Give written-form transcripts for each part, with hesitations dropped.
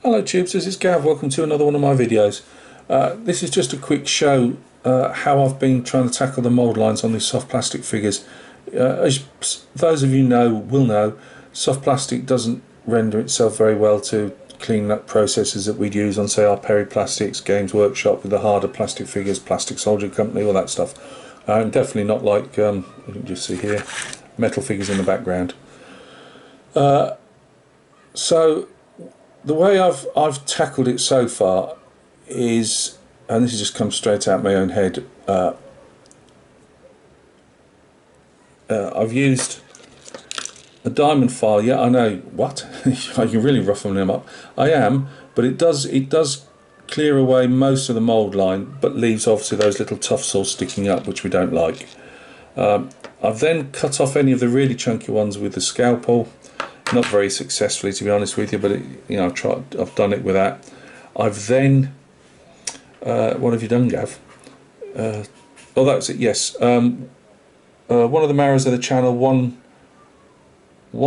Hello Tubes, this is Gav, welcome to another one of my videos. This is just a quick show how I've been trying to tackle the mould lines on these soft plastic figures. As those of you will know, soft plastic doesn't render itself very well to clean up processes that we'd use on, say, our Perry Plastics, Games Workshop with the harder plastic figures, Plastic Soldier Company, all that stuff. And definitely not like, you can just see here, metal figures in the background. So the way I've tackled it so far is, and this has just come straight out of my own head, I've used a diamond file. Yeah, I know, what? You're really roughing them up. I am, but it does clear away most of the mould line, but leaves obviously those little tufts all sticking up, which we don't like. I've then cut off any of the really chunky ones with the scalpel. Not very successfully, to be honest with you, but I've done it with that. I've then what have you done, Gav? Oh, that's it. Yes, one of the Maras of the channel, one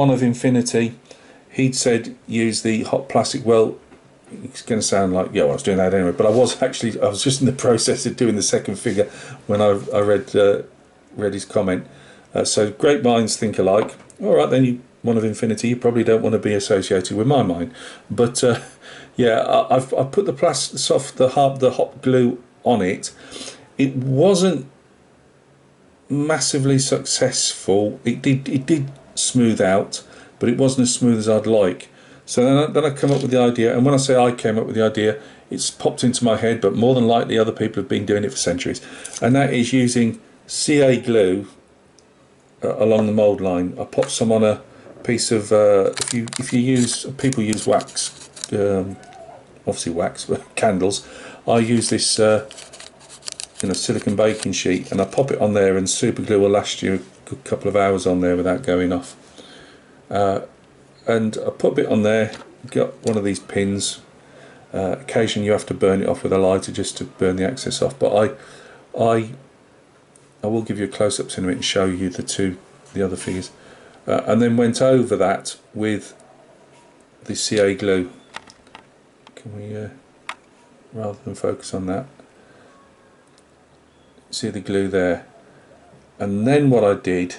of Infinity, he'd said use the hot plastic. Well, it's going to sound like, yeah, well, I was doing that anyway, but I was just in the process of doing the second figure when I read his comment. So great minds think alike. All right, then, one of Infinity, you probably don't want to be associated with my mind, but yeah, I've put the hot glue on it. It wasn't massively successful. It did smooth out, but it wasn't as smooth as I'd like. So then I come up with the idea, and when I say I came up with the idea, it's popped into my head, but more than likely other people have been doing it for centuries, and that is using CA glue along the mould line. I pop some on a piece of people use wax, obviously wax, but candles. I use this silicone baking sheet, and I pop it on there, and super glue will last you a good couple of hours on there without going off. And I put it on there, got one of these pins. Occasionally you have to burn it off with a lighter just to burn the excess off, but I will give you a close-up in a minute and show you the other figures. And then went over that with the CA glue. Can we, rather than focus on that, see the glue there? And then what I did,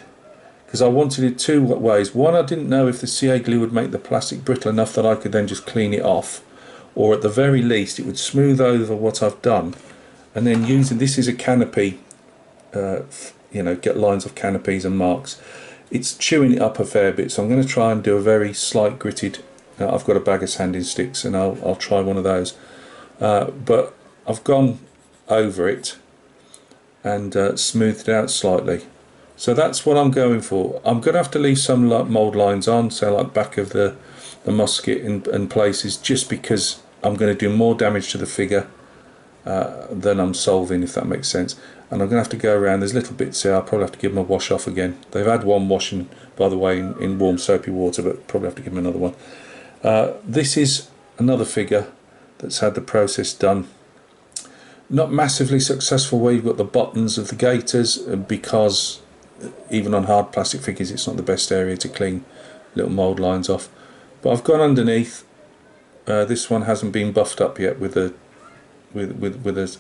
because I wanted it two ways. One, I didn't know if the CA glue would make the plastic brittle enough that I could then just clean it off, or at the very least it would smooth over what I've done. And then using, this is a canopy, get lines of canopies and marks. It's chewing it up a fair bit, so I'm going to try and do a very slight gritted. I've got a bag of sanding sticks, and I'll try one of those. But I've gone over it and smoothed it out slightly. So that's what I'm going for. I'm going to have to leave some mould lines on, so like back of the musket and places, just because I'm going to do more damage to the figure than I'm solving, if that makes sense. And I'm going to have to go around, there's little bits here, I'll probably have to give them a wash off again. They've had one washing, by the way, in warm soapy water, but probably have to give them another one. This is another figure that's had the process done. Not massively successful where you've got the buttons of the gaiters, because even on hard plastic figures it's not the best area to clean little mould lines off. But I've gone underneath. This one hasn't been buffed up yet with a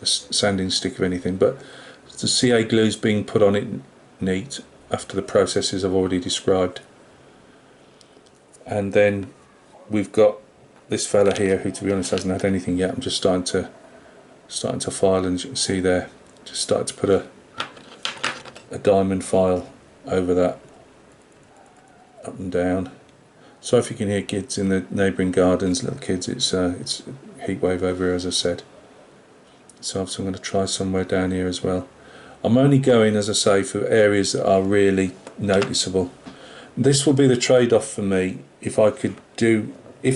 sanding stick or anything, but the CA glue's being put on it neat after the processes I've already described. And then we've got this fella here, who to be honest hasn't had anything yet. I'm just starting to file, and as you can see there, just started to put a diamond file over that, up and down. So if you can hear kids in the neighbouring gardens, little kids, it's heat wave over here, as I said. So I'm going to try somewhere down here as well. I'm only going, as I say, for areas that are really noticeable. This will be the trade-off for me. If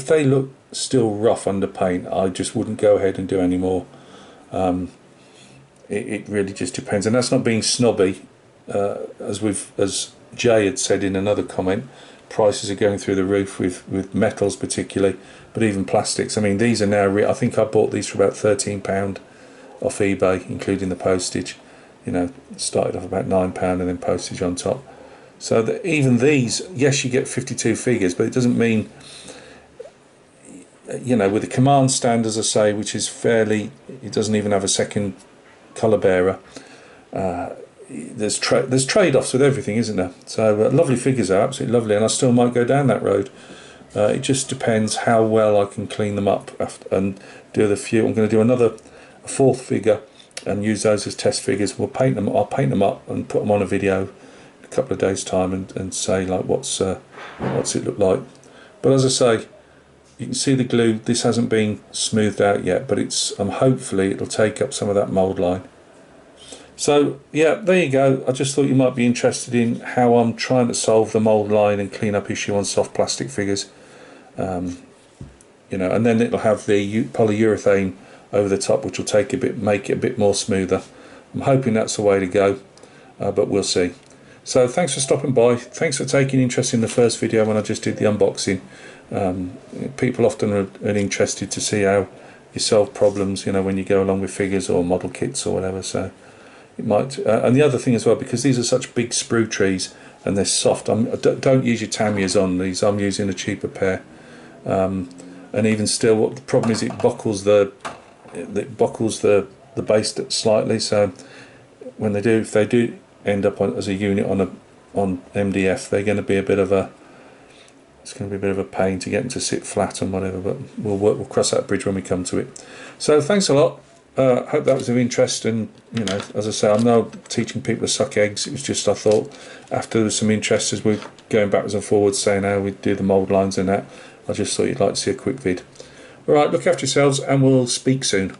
they look still rough under paint, I just wouldn't go ahead and do any more. It really just depends, and that's not being snobby. As Jay had said in another comment, prices are going through the roof with metals particularly, but even plastics. I mean, these are now, I think I bought these for about £13 off eBay, including the postage. Started off about £9 and then postage on top. So that even these, yes, you get 52 figures, but it doesn't mean you know, with the command stand, as I say, which is fairly, it doesn't even have a second colour bearer. There's trade-offs with everything, isn't there? So lovely figures are absolutely lovely, and I still might go down that road. It just depends how well I can clean them up and do the few. I'm going to do a fourth figure and use those as test figures. I'll paint them up and put them on a video in a couple of days' time and say like what's it look like. But as I say, you can see the glue. This hasn't been smoothed out yet, but hopefully it'll take up some of that mould line. So yeah, there you go. I just thought you might be interested in how I'm trying to solve the mould line and clean up issue on soft plastic figures. You know, and then it'll have the polyurethane over the top, which will make it a bit more smoother. I'm hoping that's the way to go, but we'll see. So thanks for stopping by. Thanks for taking interest in the first video when I just did the unboxing. People often are interested to see how you solve problems, you know, when you go along with figures or model kits or whatever. So it might, and the other thing as well, because these are such big sprue trees and they're soft. Don't use your Tamiya's on these. I'm using a cheaper pair. And even still, what the problem is, it buckles the base slightly. So when if they do end up as a unit on MDF, they're going to be it's going to be a bit of a pain to get them to sit flat and whatever. But we'll cross that bridge when we come to it. So thanks a lot. Hope that was of interest. And you know, as I say, I'm now teaching people to suck eggs. It was just, I thought, after there was some interest as we're going backwards and forwards saying how we do the mould lines and that, I just thought you'd like to see a quick vid. Alright, look after yourselves and we'll speak soon.